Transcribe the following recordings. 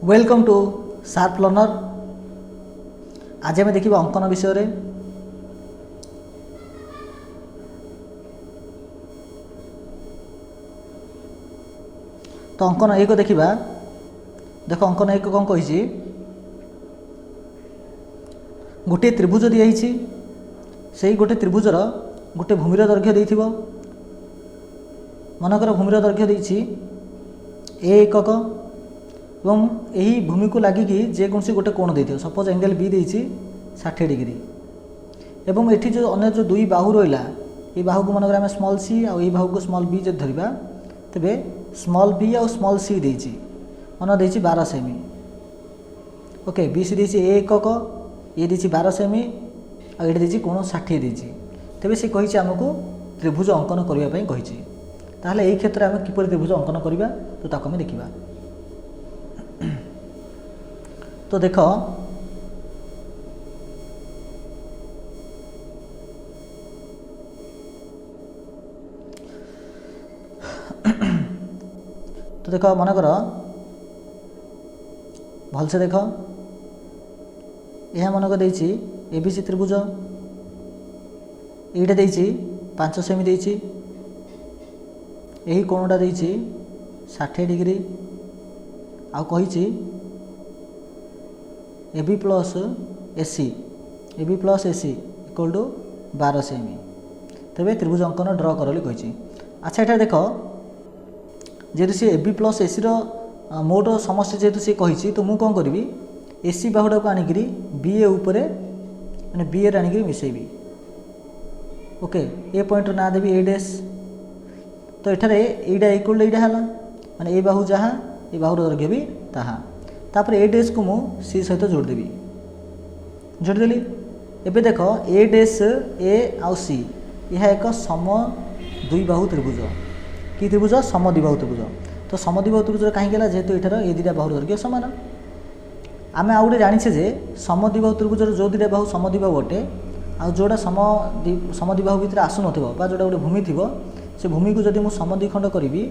Welcome to sharp learner. आज आम देखा अंकन विषय रे। तो अंकन एक देखा देख अंकन एक कौन कही गोटे त्रिभुज दिखाई से गोटे त्रिभुजर गोटे भूमिर दैर्घ्य दे मनकर भूमिर दैर्घ्य देछि ए एकक एवं यही भूमि को लगिकी जेकोसी गोटे कोण दे सपोज एंगल बी देछि 60 डिग्री एवं एठी जो अन्य जो दुई बाहु रहा ये बाहु को मनकर आम स्मॉल सी और ये बाहु को स्मॉल बी जब धरवा तेबे स्मॉल बी और स्मॉल सी देछि मन देछि 12 सेमी। ओके बी सी देछि ए एकक ये देछि 12 सेमी और ये देछि कोण 60 देछि तेबे से कहिछि हमको त्रिभुज अंकन करिया पई कहिछि। ताहले एई क्षेत्र में किपर त्रिभुज अंकन करिबा तो ताको हम देखिबा। तो देख तो देख मनकर भल से देख यह मनक देछि एबीसी त्रिभुज एटा देछि 5 सेमी देछि यही कोणटा देछि 60 डिग्री आ कहिछि AB plus AC equal to 12 सेमी। तेरे त्रिभुज अंकन ड्र कर कही। अच्छा ये देख जेहेतु सी AB प्लस AC मोट समस्त जेहेतु सी कही तो मुझे कौन करी AC बाहुटा को आणिक BA उपरे माने BA आणिक मिसेबी। ओके ए पॉइंट ना देवी ए डैश तो एठारे एटा इक्वल टू एटा हला माने ए बाहु जहाँ ए बाहुर दैर्घ्य भी ताहा तापर ए डैश को मु सी सहित जोड़देवी जोड़देली। एबे देख ए डैश ए आउ सी यह एक सम दुई बाहु त्रिभुज कि त्रिभुज सम द्विबाहु त्रिभुज। तो सम द्विबाहु त्रिभुज कहीं जेहेतु एठार ए दुटा बाहुर दैर्घ्य सामान आम आउ गोटे जाने जे सम द्विबाहु त्रिभुज जो दुटा बाहु सम द्विबाहु अटे आ जोड़ा सम द्विबाहु भितर आसु नथिबो बा जोड़ा गोटे भूमि थिबो से भूमि को जदि मु सम द्विखंड करी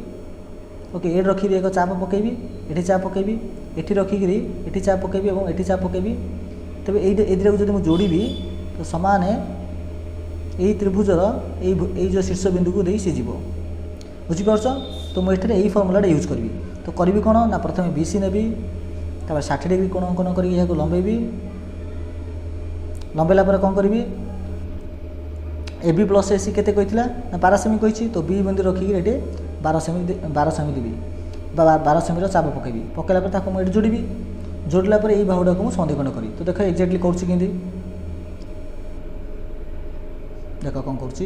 ओके ए रखी एक चाप पकेबी एठी चाप पकेबी एठी रखिकी एठी चाप पकेबी और एठी चाप पकेबी तेबे ए दुटा को जदि मु जोड़बी तो समान यही त्रिभुजर यही जो शीर्ष बिंदु को दे सी जीव बुझीपारछ। तो मुझे यही फर्मुलाटा यूज करी तो करी कौन ना प्रथम BC नेबी तापर 60 डिग्री कोण अंकन करी यह लंबेबी लंबेला पर कौन करी AB प्लस AC केते कहितला ना 12 सेमी कहिछि तो B बिंदु रखिकी एटे 12 सेमी देवी 12 सेमी चाप पकेबी पकेला पर ताको मुझे जोड़बी जोड़ला पर यही बाहुटा को संधिखंड करी। तो देख एक्जाक्टली करुँची केंदी देख कौन करुँची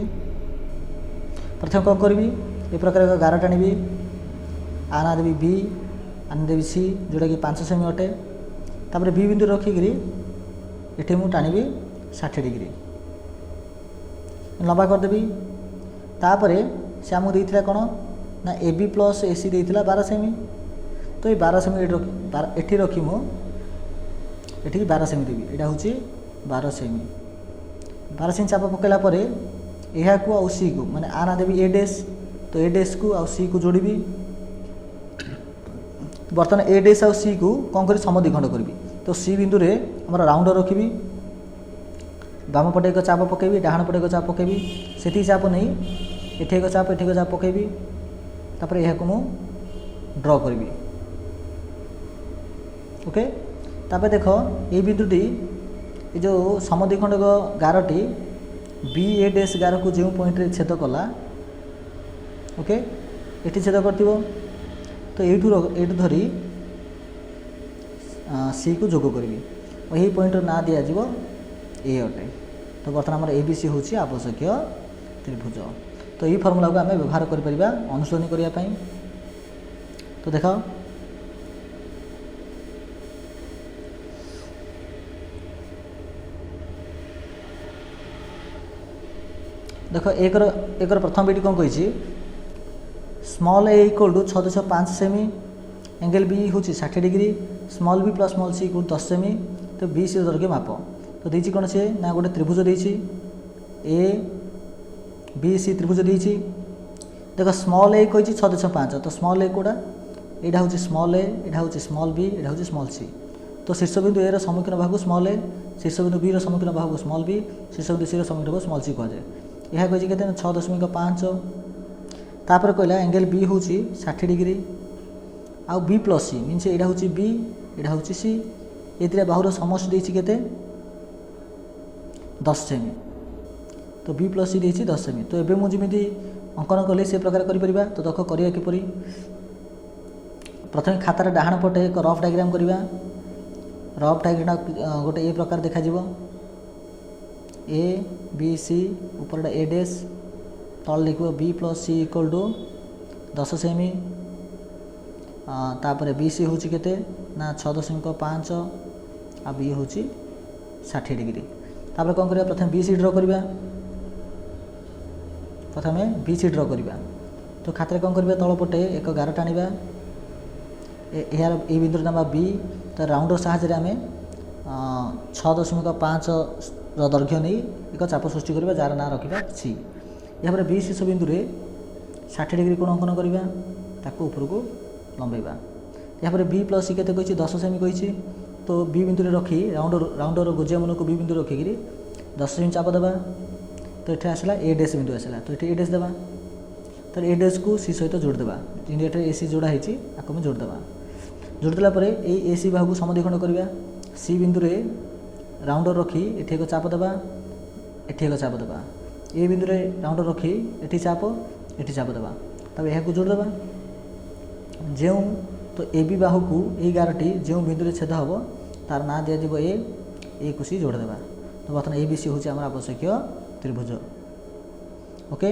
प्रथम कौन करी ए प्रकार एक गार टाणी आना देवी B आना देवी C जोटा कि 5 सेमी अटे तापर B बिंदु रखिकी एठी मु टाणी 60 डिग्री लंबा करदेवी तापर से आमको देता कौन ना AB प्लस AC देता 12 सेमी तो ये 12 सेमी एठी रखी मु एठी 12 सेमी देवी यहाँ हूँ 12 सेमी चाप पकेला पर यह को आउ C को माने आना देवी ए डैश तो ए डैश को आउ C को जोड़बी बर्तमान ए डैश आउ C को कौन कर सम द्विखंड करी तो C बिंदु रे हमर राउंड रखी बाम पटे एक चाप पकेबी डाहाण पटे एक चाप पकेबी सेठी चाप नहीं एठी एक चाप पकेबी तापर यह को मु ड्र करबी। ओके तापर देख ये बिंदुटी ये जो समद्विखंड गारटी BA डैश गार को जो पॉइंट रे छेद कला ओके एठी छेद करथिबो तो एठू धरी C को जोग करबी और यही पॉइंट ना दिया जीवो ए अटे। तो बर्तमान आम ABC हूँ आवश्यक त्रिभुज। तो यही फर्मुला को आम व्यवहार कर अनुसरण करने। तो देख देख एक प्रथम बीटी कौन कही स्मॉल a इक्वल टू 6.5 सेमी एंगल B हूँ 60 degree small b plus small C equal 10 सेमी। तो BC दैर्घ्य माप तो देछि कौन से ना गोटे त्रिभुज देछि ABC त्रिभुज देछि देख स्मॉल a कही 6.5 तो स्मॉल a कोड़ा यहाँ हूँ स्मॉल ए, यहाँ हूँ स्मॉल बी, यहाँ हूँ स्मॉल सी। तो शीर्षबिंदु ए सम्मुखीन भाग स्मॉल ए, शीर्षबिंदु बी सम्मुखीन भाग स्मॉल बी, शीर्षबिंदु सी सम्मुखीन भाग स्मॉल सी कहुए। यह कही के 6.5। तापर कहला एंगल बी हूँ 60 डिग्री आउ बी प्लस सी मीनस यहाँ हूँ बी, यहाँ हूँ सी, ये दुटा बाहुर समष्टि देती के 10 सेमी। तो बी प्लस सी देती 10 सेमी। तो एबे मुझे अंकन कले से प्रकार करिपरिबा। तो देख करिया किपरि, प्रथम खातार डाहाण पटे एक रफ डायग्राम करिबा। रफ डायग्राम गोटे ए प्रकार देखा जिवो, ए बी सी ऊपर ए डैश, तल लिखो B plus C equal to 10 सेमी। तापर बी सी हूँ के 6.5 आ बी हूँ 60 डिग्री। तापर कौन करिया, प्रथम बी सी ड्र करिबा। प्रथम बी सी ड्र करिबा। तो खातार कौन करिबा, तल पटे एक गार टाणिबा, यार ए बिंदु नाम बी। तो राउंडर साहाय्य आम 6.5 दैर्घ्य नहीं एक चाप सृष्टि करबा, जार ना रखा सी। यापर बी शीर्ष बिंदु 60 डिग्री कोण अंकन करबा, ताको ऊपर को लंबेबा। यापर बी प्लस सी के 10 सेमी कही। तो बी बिंदु रखी राउंडर गोजिया मन को बी बिंदु रखिकी 10 सेमी चाप देवा। तो ये आसला ए डैश बिंदु आसला। तो ये ए डैश देवा। तो ए डैश को सी सहित जोड़देवा, जेमती ए सी जोड़ा होती आपको मैं जोड़देवा। जोड़देला ए सी बाहू समद्विखंड करवा। सी बिंदु राउंडर रखी एठी एक चाप देवा, एठी एक चाप देवा। ए बिंदु राउंडर रखी एठी चाप, एठी चाप देवा। तब यह जोड़देवा जो। तो ए बी बाहू को यही गारटी जो बिंदु छेद हम तार ना दिज्व ए को सी जोड़देवा। तो बर्तमान ए बी सी हूँ आम आवश्यक त्रिभुज। ओके,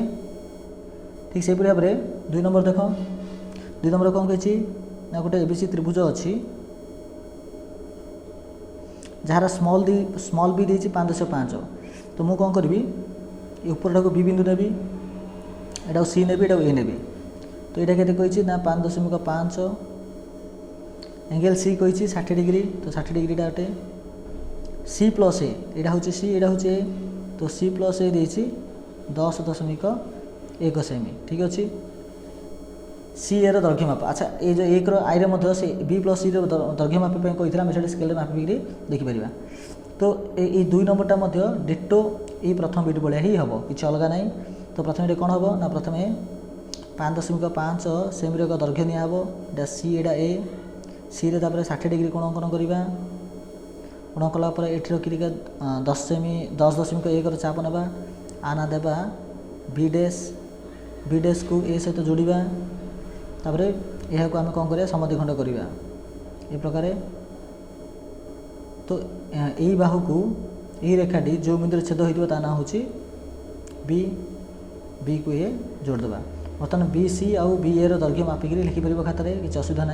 ठीक से भाव में 2 नंबर देख। 2 नंबर कौन कही ना, गोटे एबीसी त्रिभुज अच्छी जार स्मॉल बी देती 5.5। तो मुझे कौन करी, ऊपर को बी बिंदु नेबी, एटा सी नेबी, एटा ए नेबी। तो ये कही ना 5.5 एंगल सी कही 60 डिग्री। तो 60 डिग्री गोटे सी प्लस ए, यहाँ हूँ सी, यहाँ हूँ ए। तो सी प्लस ए देती 10.1 सेमी। ठीक अच्छे, सी एर दैर्घ्य माप। अच्छा, ये जो एक आई से बी प्लस सी दैर्घ्य मापी कही आम से स्केल मापिक देखिपर। तो ये 2 नंबरटा डिटो ये प्रथम बीट भाया ही हम, किसी अलग ना। तो प्रथम ये कौन हम ना, प्रथम 5.5 सेमी एक दैर्घ्य निब सी, एटा ए। सी रे 60 डिग्री कोण अंकन करवा। कोण कलापर ये रखी 10 सेमी 10.1 चाप ना आना देवा बी डैश, बी डैश को ए सहित जोड़ा। तापर यह को आम कौन करिया, समद्विखंड करवा ए प्रकार। तो यही बाहू को यही रेखाटी जो बिंदु छेद होता ना हूँ बी, बी को ये जोड़देवा। बर्तमान बी सी आउ बी ए दैर्घ्य मापिक लिखिपर खातार, किसी असुविधा ना।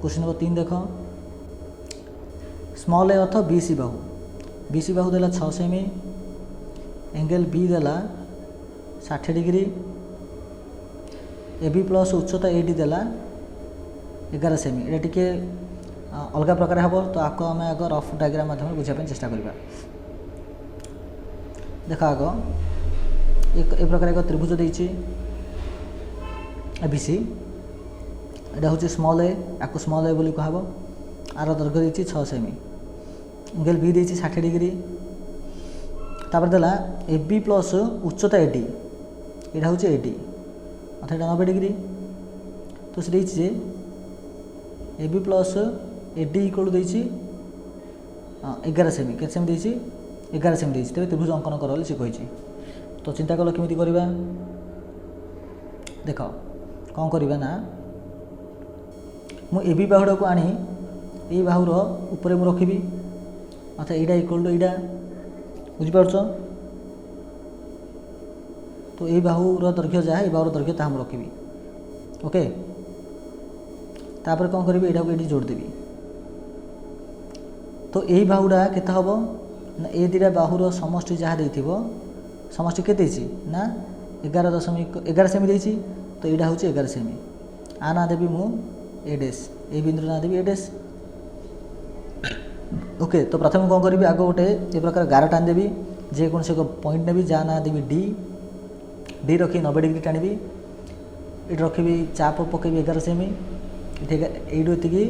क्वेश्चन नंबर 3 देख, स्मॉल ए अर्थ बी सी बाहू। बी सी बाहू देला 6 सेमी, एंगल बी देला 60 डिग्री, ए बी प्लस उच्चता ए डी देला 11 सेमी। ये टी अलग प्रकार हम। तो आपको आम आग रफ डायग्राम माध्यम बुझापी चेष्टा करवा। देख आग ए प्रकार एक त्रिभुज देती एबीसी। यहाँ हूँ स्मॉल ए, आपको स्मॉल ए बोली कहब। आर दैर्घ्य देती 6 सेमी, एंगल बी देती 60 डिग्री। तापर देला ए बी प्लस उच्चता ए डी, यहाँ हूँ ए डी अर्थात 90 डिग्री। तो से A B plus A D equal देती 11 सेमी। के सेमी देती 11 सेमी देती। तेज त्रिभुज अंकन कर सी कही। तो चिंता कल केमी करवा। देख कौन करवा ना, मुझे ए बी बाहुड़ा को आनी ये बाहुर ऊपर मुझे रखी अच्छा यहाँ इक्वल टू यहाँ बुझीपार। तो ये बाहुर दैर्घ्य जहाँ ये बाहुर दैर्घ्य ता रखी। ओके, तापर कौन करी यहाँ को ये जोड़देवी। तो यही बाहुड़ा केते हम ना, ए दुटा बाहुर समष्टि जहाँ देती समष्टि के ना 11 सेमी देती। तो यहाँ हूँ 11 सेमी। आ ना देवी मु ए डैश, ए बिंदु ना देवी ए डैश। ओके, तो प्रथम कौन करी आग गोटे ये प्रकार गार टाणी देवी, जेकोसी एक पॉइंट नेबी जहाँ ना देवी डी, डी रखी 90 डिग्री टाणी। ये रखी चाप पकईबी 11 सेमी। এইটু এତିকি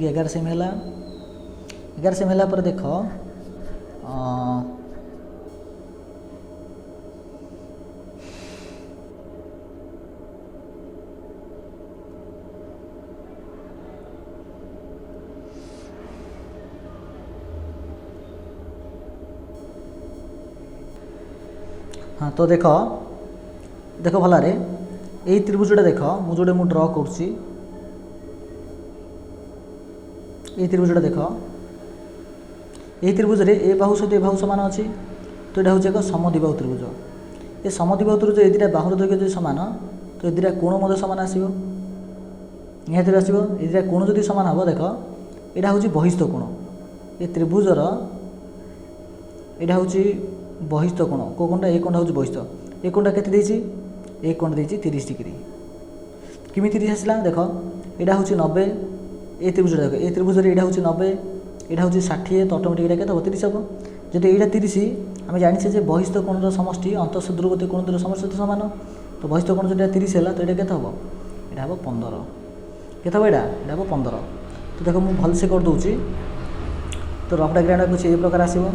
11 সেমি है 11 सेमी है देख हाँ तो देख भलारे यही त्रिभुजटा देख मुझे ड्र करुच्ची ये त्रिभुजटा देख यही त्रिभुज रे ए बाहु सहित ए बाहु सामान अच्छी तो यहाँ हूँ एक समद्विबाहु त्रिभुज ये समद्विबाहु त्रिभुज ए दुटा बाहुर दैर्घ्य जो सामान तो ये दुटा कोण मध्य सामान आसो निहत आसो ये दुटा कोण जो सामान हम देख यहाँ हूँ बहिस्थ कोण ये त्रिभुजर यहाँ हूँ बहिस्थ कोण को कोणटा ए कोणटा हूँ बहिस्थ ए कोणटा केते देछि ए कोण देछि 30 डिग्री किमी 30 आसला देख यहाँ हूँ 90 ए त्रिभुज देख ए त्रिभुज यहाँ हूँ 90 यहाँ हूँ 60 तो अटोमेटिक के 30 हम जब यहाँ 30 आम जाने जे बहिस्थ कोणर समष्टि अंतःसुदूरवर्ती कोण समष्टि सहित सामान तो बहिस्थ कोण जो 30 है तो यहाँ के हम यहाँ हम 15 के हम यहाँ हम 15 तो देख मुझे भलसे कर दूसरी तो रफ डायग्राम कुछ ये प्रकार आसो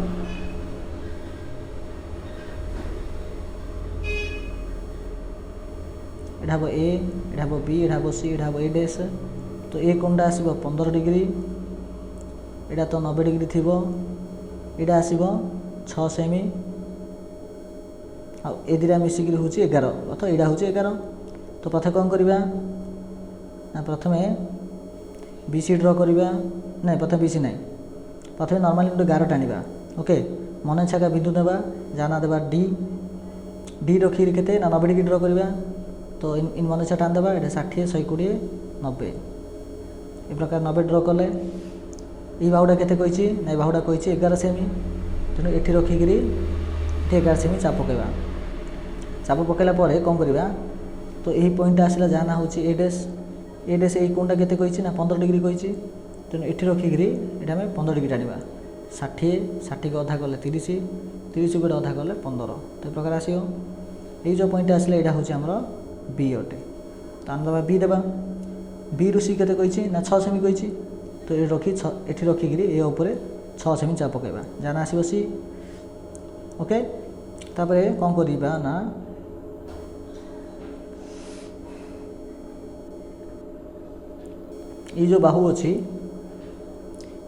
यहाँ हम ए यहाँ हम बी यहाँ हम सी यहाँ हम ए डैश तो ए कोणटा आसो 15 डिग्री यहाँ तो 90 डिग्री थी यहाँ आसो 6 सेमी ए दुटा मिसिक हूँ 11 अथवा यहाँ हूँ 11 तो प्रथम कौन करवा ना प्रथम बीसी ड्र करवा ना प्रथम बीसी ना प्रथम नॉर्मली गोटे गार टाणा ओके मन इच्छा बिंदु देवा जाना देवा डी डी रखी के 90 डिग्री ड्र करवा तो इन मन इच्छा टाण देवा ये 60 120 90 ये प्रकार 90 ड्र कले ये बाहुटा केते कही ना बाहुटा कही 11 सेमी तेणु ये रखिक 11 सेमी चाप पकड़ा चाप पकड़ा कौन करवा तो यही पॉइंट आसला जहाँ ना हूँ ए डैश यही कोणटा केते कही ना 15 डिग्री कही तेणु ये रखिक ये 15 डिग्री टाणा 60 को अधा कले 30 30 को अधा कले 15 तो ये प्रकार आसो ये जो पॉइंट आसला यहाँ हूँ आमर बी अटे तो आम दबा बी देवा बी रु सी केते कही ना 6 सेमी कही तो ये रखी ये रखिक ये उपर 6 सेमी चाप पकड़ा जाना आसो सी ओके तापर कौन करवा ना ये जो बाहु अच्छी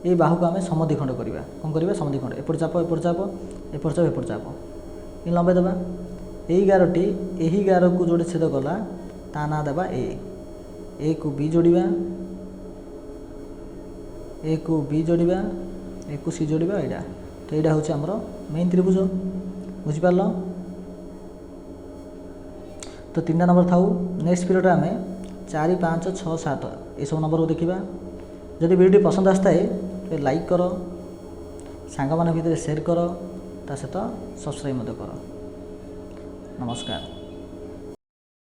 ये बाहु को आम समद्विखंड करवा कौन करवा समद्विखंड एपट चाप एपट चाप एपट चाप एपट चाप ये लंबे देवा यही गारटी यही गार को जोड़े छेद कला ता ना देवा ए को बी जोड़वा ए को बी जोड़वा ए को सी जोड़वा यहाँ तो यहाँ हूँ आमर मेन त्रिभुज बुझिपार तो 3 नंबर थाऊ नेक्स्ट पीरियड आम 4 5 6 7 ये सब नंबर को देखा जदि वीडियो पसंद आसता है तो लाइक कर सांग मान भितर शेयर कर ता सहित सब्सक्राइब कर नमस्कार।